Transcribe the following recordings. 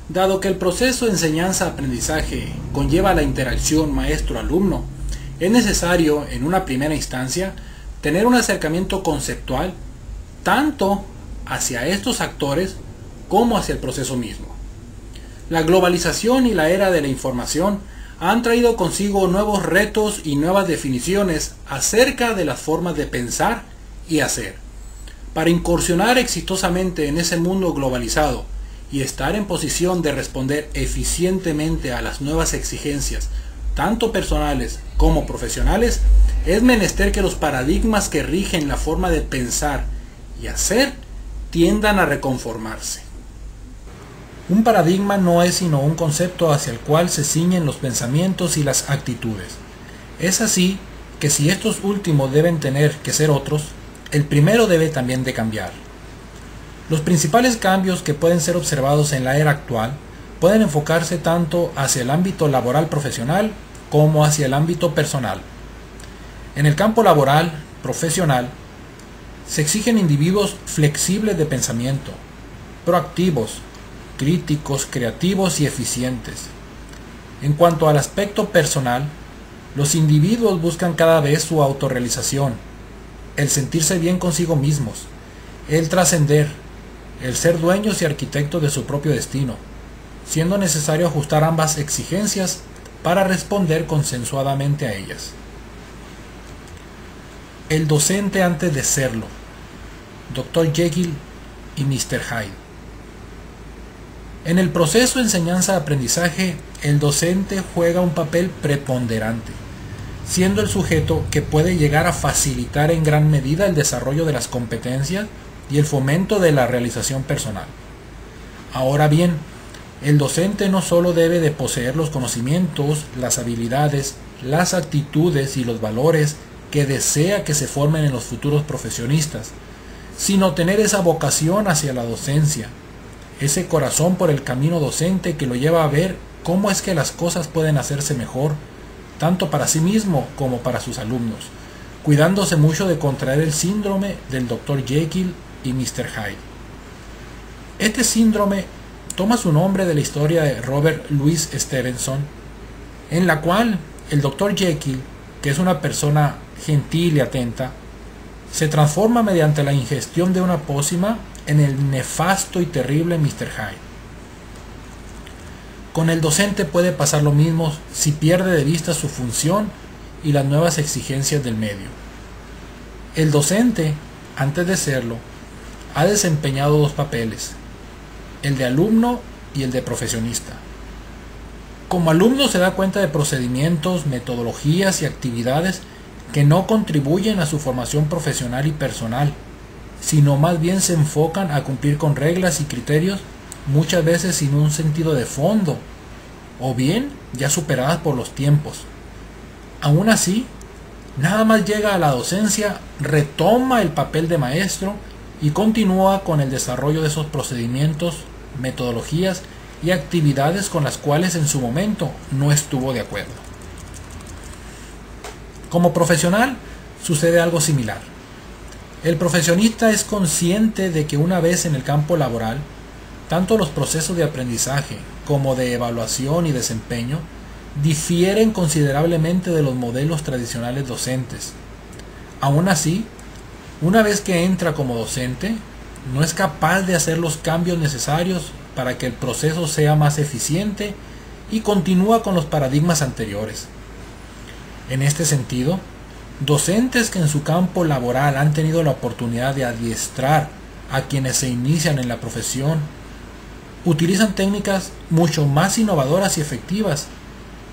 Dado que el proceso de enseñanza-aprendizaje conlleva la interacción maestro-alumno, es necesario, en una primera instancia, tener un acercamiento conceptual tanto hacia estos actores como hacia el proceso mismo. La globalización y la era de la información han traído consigo nuevos retos y nuevas definiciones acerca de las formas de pensar y hacer. Para incursionar exitosamente en ese mundo globalizado y estar en posición de responder eficientemente a las nuevas exigencias, tanto personales como profesionales, es menester que los paradigmas que rigen la forma de pensar y hacer tiendan a reconformarse. Un paradigma no es sino un concepto hacia el cual se ciñen los pensamientos y las actitudes. Es así que si estos últimos deben tener que ser otros, el primero debe también de cambiar. Los principales cambios que pueden ser observados en la era actual pueden enfocarse tanto hacia el ámbito laboral profesional como hacia el ámbito personal. En el campo laboral profesional se exigen individuos flexibles de pensamiento, proactivos, críticos, creativos y eficientes. En cuanto al aspecto personal, los individuos buscan cada vez su autorrealización, el sentirse bien consigo mismos, el trascender, el ser dueños y arquitectos de su propio destino, siendo necesario ajustar ambas exigencias para responder consensuadamente a ellas. El docente antes de serlo, Dr. Jekyll y Mr. Hyde. En el proceso de enseñanza-aprendizaje, el docente juega un papel preponderante, siendo el sujeto que puede llegar a facilitar en gran medida el desarrollo de las competencias y el fomento de la realización personal. Ahora bien, el docente no solo debe de poseer los conocimientos, las habilidades, las actitudes y los valores que desea que se formen en los futuros profesionistas, sino tener esa vocación hacia la docencia, ese corazón por el camino docente que lo lleva a ver cómo es que las cosas pueden hacerse mejor, tanto para sí mismo como para sus alumnos, cuidándose mucho de contraer el síndrome del Dr. Jekyll y Mr. Hyde. Este síndrome toma su nombre de la historia de Robert Louis Stevenson, en la cual el Dr. Jekyll, que es una persona gentil y atenta, se transforma mediante la ingestión de una pócima en el nefasto y terrible Mr. Hyde. Con el docente puede pasar lo mismo si pierde de vista su función y las nuevas exigencias del medio. El docente, antes de serlo, ha desempeñado dos papeles, el de alumno y el de profesionista. Como alumno se da cuenta de procedimientos, metodologías y actividades que no contribuyen a su formación profesional y personal, sino más bien se enfocan a cumplir con reglas y criterios muchas veces sin un sentido de fondo, o bien ya superadas por los tiempos. Aún así, nada más llega a la docencia, retoma el papel de maestro y continúa con el desarrollo de esos procedimientos, metodologías y actividades con las cuales en su momento no estuvo de acuerdo. Como profesional sucede algo similar. El profesionista es consciente de que una vez en el campo laboral, tanto los procesos de aprendizaje como de evaluación y desempeño difieren considerablemente de los modelos tradicionales docentes. Aún así, una vez que entra como docente, no es capaz de hacer los cambios necesarios para que el proceso sea más eficiente y continúa con los paradigmas anteriores. En este sentido, docentes que en su campo laboral han tenido la oportunidad de adiestrar a quienes se inician en la profesión, utilizan técnicas mucho más innovadoras y efectivas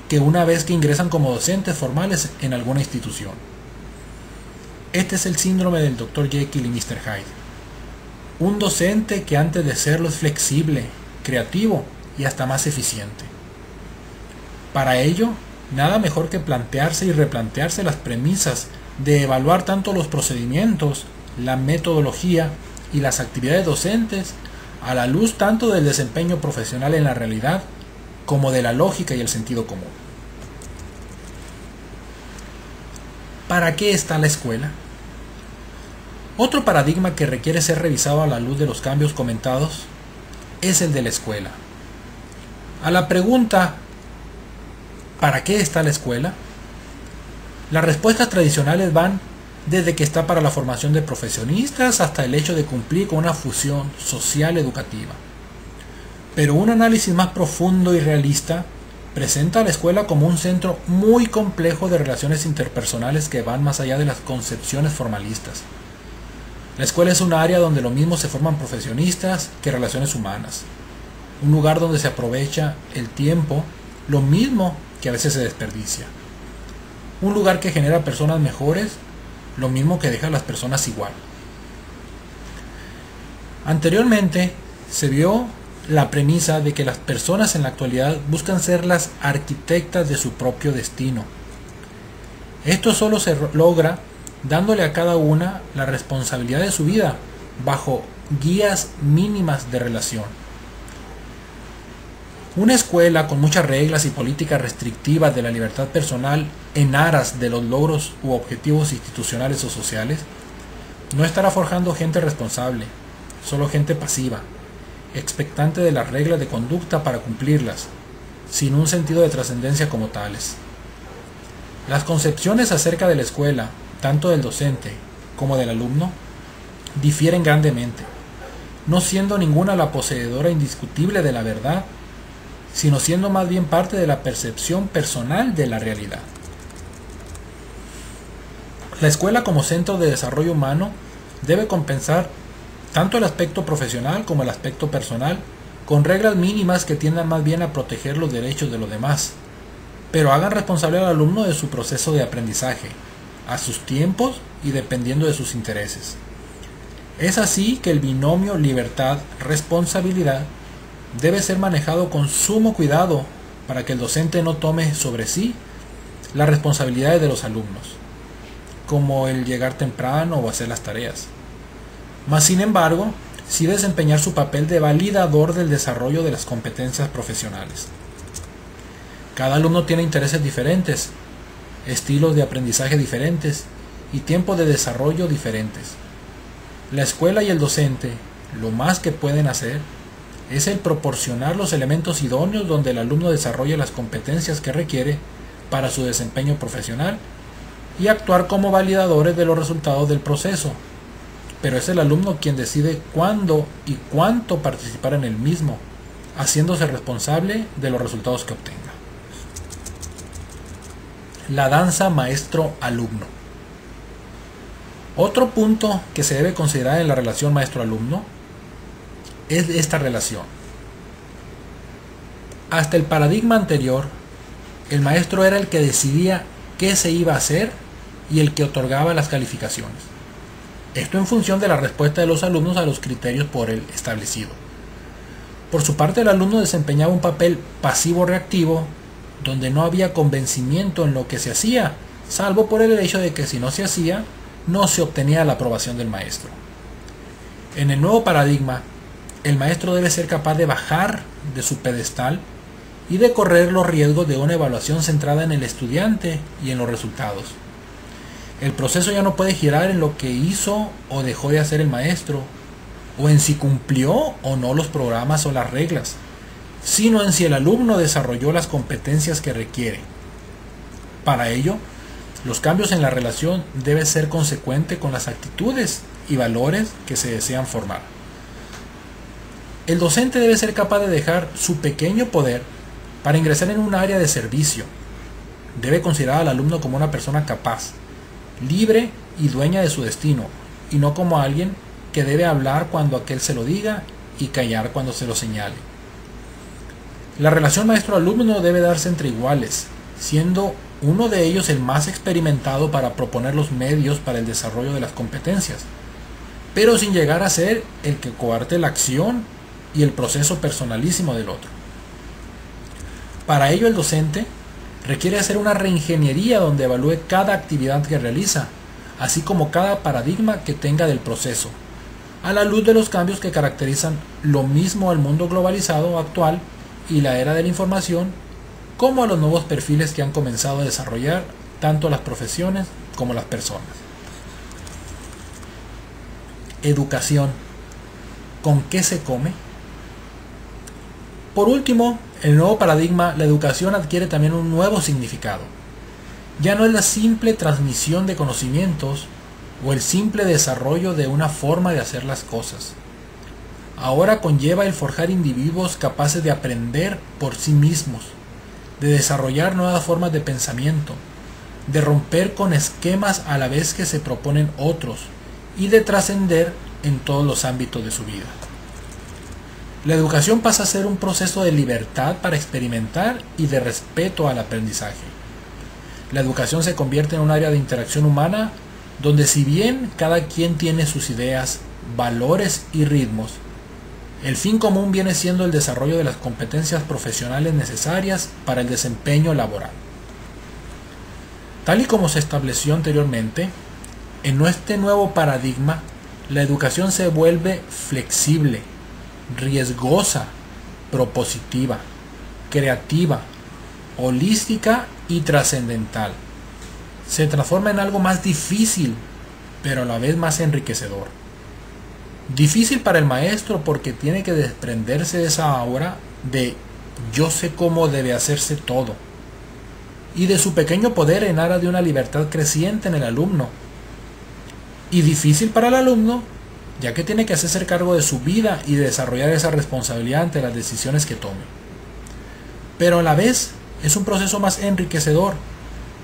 que una vez que ingresan como docentes formales en alguna institución. Este es el síndrome del Dr. Jekyll y Mr. Hyde. Un docente que antes de serlo es flexible, creativo y hasta más eficiente. Para ello, nada mejor que plantearse y replantearse las premisas de evaluar tanto los procedimientos, la metodología y las actividades docentes a la luz tanto del desempeño profesional en la realidad como de la lógica y el sentido común. ¿Para qué está la escuela? Otro paradigma que requiere ser revisado a la luz de los cambios comentados es el de la escuela. A la pregunta ¿para qué está la escuela?, las respuestas tradicionales van desde que está para la formación de profesionistas hasta el hecho de cumplir con una función social educativa. Pero un análisis más profundo y realista presenta a la escuela como un centro muy complejo de relaciones interpersonales que van más allá de las concepciones formalistas. La escuela es un área donde lo mismo se forman profesionistas que relaciones humanas. Un lugar donde se aprovecha el tiempo, lo mismo que a veces se desperdicia. Un lugar que genera personas mejores, lo mismo que deja a las personas igual. Anteriormente se vio la premisa de que las personas en la actualidad buscan ser las arquitectas de su propio destino. Esto solo se logra dándole a cada una la responsabilidad de su vida bajo guías mínimas de relación. Una escuela con muchas reglas y políticas restrictivas de la libertad personal en aras de los logros u objetivos institucionales o sociales no estará forjando gente responsable, solo gente pasiva, expectante de las reglas de conducta para cumplirlas, sin un sentido de trascendencia como tales. Las concepciones acerca de la escuela, tanto del docente como del alumno, difieren grandemente, no siendo ninguna la poseedora indiscutible de la verdad, sino siendo más bien parte de la percepción personal de la realidad. La escuela como centro de desarrollo humano debe compensar tanto el aspecto profesional como el aspecto personal con reglas mínimas que tiendan más bien a proteger los derechos de los demás, pero hagan responsable al alumno de su proceso de aprendizaje, a sus tiempos y dependiendo de sus intereses. Es así que el binomio libertad-responsabilidad debe ser manejado con sumo cuidado para que el docente no tome sobre sí las responsabilidades de los alumnos, como el llegar temprano o hacer las tareas. Mas sin embargo, sí desempeñar su papel de validador del desarrollo de las competencias profesionales. Cada alumno tiene intereses diferentes, estilos de aprendizaje diferentes y tiempos de desarrollo diferentes. La escuela y el docente, lo más que pueden hacer, es el proporcionar los elementos idóneos donde el alumno desarrolle las competencias que requiere para su desempeño profesional y actuar como validadores de los resultados del proceso. Pero es el alumno quien decide cuándo y cuánto participar en el mismo, haciéndose responsable de los resultados que obtenga. La danza maestro-alumno. Otro punto que se debe considerar en la relación maestro-alumno es esta relación. Hasta el paradigma anterior, el maestro era el que decidía qué se iba a hacer y el que otorgaba las calificaciones. Esto en función de la respuesta de los alumnos a los criterios por él establecido. Por su parte, el alumno desempeñaba un papel pasivo-reactivo, donde no había convencimiento en lo que se hacía, salvo por el hecho de que si no se hacía, no se obtenía la aprobación del maestro. En el nuevo paradigma, el maestro debe ser capaz de bajar de su pedestal y de correr los riesgos de una evaluación centrada en el estudiante y en los resultados. El proceso ya no puede girar en lo que hizo o dejó de hacer el maestro, o en si cumplió o no los programas o las reglas, sino en si el alumno desarrolló las competencias que requiere. Para ello, los cambios en la relación deben ser consecuentes con las actitudes y valores que se desean formar. El docente debe ser capaz de dejar su pequeño poder para ingresar en un área de servicio. Debe considerar al alumno como una persona capaz, libre y dueña de su destino, y no como alguien que debe hablar cuando aquel se lo diga y callar cuando se lo señale. La relación maestro-alumno debe darse entre iguales, siendo uno de ellos el más experimentado para proponer los medios para el desarrollo de las competencias, pero sin llegar a ser el que coarte la acción y el proceso personalísimo del otro. Para ello, el docente requiere hacer una reingeniería donde evalúe cada actividad que realiza, así como cada paradigma que tenga del proceso, a la luz de los cambios que caracterizan lo mismo al mundo globalizado actual y la era de la información, como a los nuevos perfiles que han comenzado a desarrollar tanto las profesiones como las personas. Educación. ¿Con qué se come? Por último, el nuevo paradigma, la educación adquiere también un nuevo significado. Ya no es la simple transmisión de conocimientos o el simple desarrollo de una forma de hacer las cosas. Ahora conlleva el forjar individuos capaces de aprender por sí mismos, de desarrollar nuevas formas de pensamiento, de romper con esquemas a la vez que se proponen otros y de trascender en todos los ámbitos de su vida. La educación pasa a ser un proceso de libertad para experimentar y de respeto al aprendizaje. La educación se convierte en un área de interacción humana donde, si bien cada quien tiene sus ideas, valores y ritmos, el fin común viene siendo el desarrollo de las competencias profesionales necesarias para el desempeño laboral. Tal y como se estableció anteriormente, en este nuevo paradigma, la educación se vuelve flexible, riesgosa, propositiva, creativa, holística y trascendental. Se transforma en algo más difícil, pero a la vez más enriquecedor. Difícil para el maestro porque tiene que desprenderse de esa aura de yo sé cómo debe hacerse todo, y de su pequeño poder en aras de una libertad creciente en el alumno. Y difícil para el alumno, ya que tiene que hacerse cargo de su vida y desarrollar esa responsabilidad ante las decisiones que tome. Pero a la vez es un proceso más enriquecedor,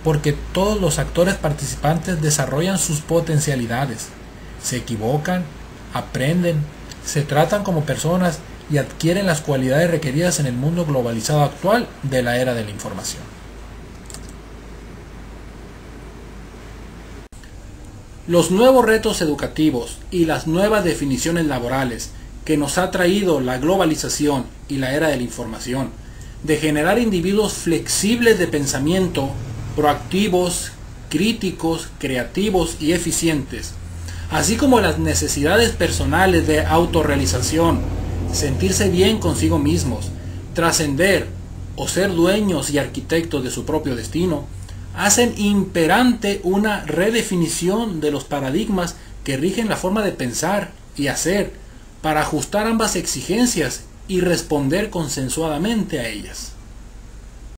porque todos los actores participantes desarrollan sus potencialidades, se equivocan, aprenden, se tratan como personas y adquieren las cualidades requeridas en el mundo globalizado actual de la era de la información. Los nuevos retos educativos y las nuevas definiciones laborales que nos ha traído la globalización y la era de la información, de generar individuos flexibles de pensamiento, proactivos, críticos, creativos y eficientes, así como las necesidades personales de autorrealización, sentirse bien consigo mismos, trascender o ser dueños y arquitectos de su propio destino, hacen imperante una redefinición de los paradigmas que rigen la forma de pensar y hacer para ajustar ambas exigencias y responder consensuadamente a ellas.